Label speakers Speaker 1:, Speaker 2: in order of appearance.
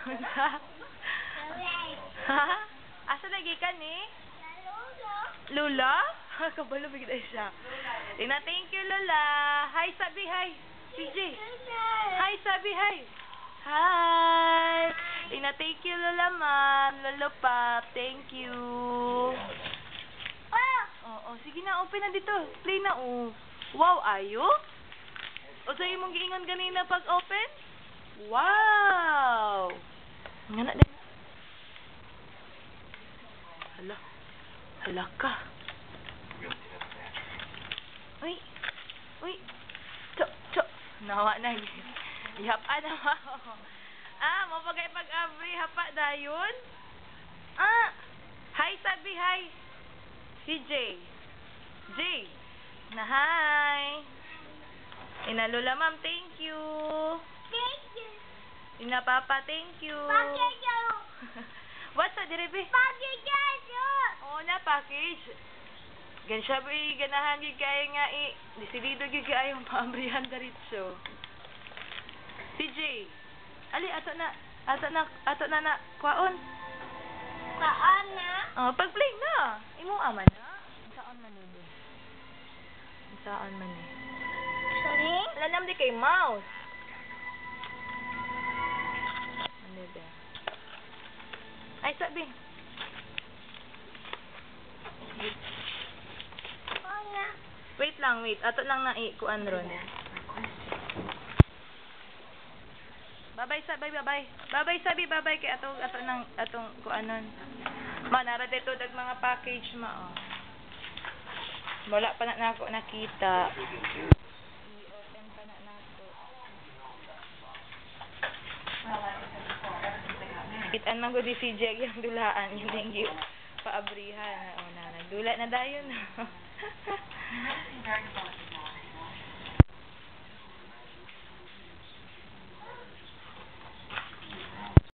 Speaker 1: Unsa? Ha? Asa lagi ka ni? Lula? Kabalo bigla siya. Ina, thank you, Lola. Hi, sabi, hi. CJ. Hi, sabi, hi. Hi. Ina, thank you, Lola, ma'am. Lolo, pap. Thank you. Oo, sige na, open na dito. Play na, oh. Wow, ayo? O sa'yo mong giingon ganina pag-open? Wow! Nga na din. Hala. Hala ka. Uy. Uy. Chok. Nawa na. Ihapa na mo. Mapagay pag-abri. Hapa dayon. Hi, sabi, hi. Si J. Na hi. Ina Lola, ma'am, thank you.
Speaker 2: Thank you.
Speaker 1: Ina Papa, thank you.
Speaker 2: Package you.
Speaker 1: What's that, Diribi?
Speaker 2: Package you.
Speaker 1: Oo na, package. Gan siya ba ganahan gid kay nga desidido gid kay yung paabrihan diretso. CJ. Ali ato na kwaon.
Speaker 2: Kaan na.
Speaker 1: Pag-play na. Imo aman na. Saan man ni? Saan man ni?
Speaker 2: Sorry?
Speaker 1: Alam di kay mouse. Ano ba? Ay, sabi.
Speaker 2: Kaan.
Speaker 1: Wait lang, wait. Ato lang na kuan ron. Bye-bye, sabi, bye-bye. Bye-bye, sabi, bye-bye kay atong kuanon. Nara dito dag mga package ma. Wala pa na nako nakita. I-open pa na nako. Kitaan man gud si Jeg yung dulaan, yung linggi paabrihan. Nagdula na dayon.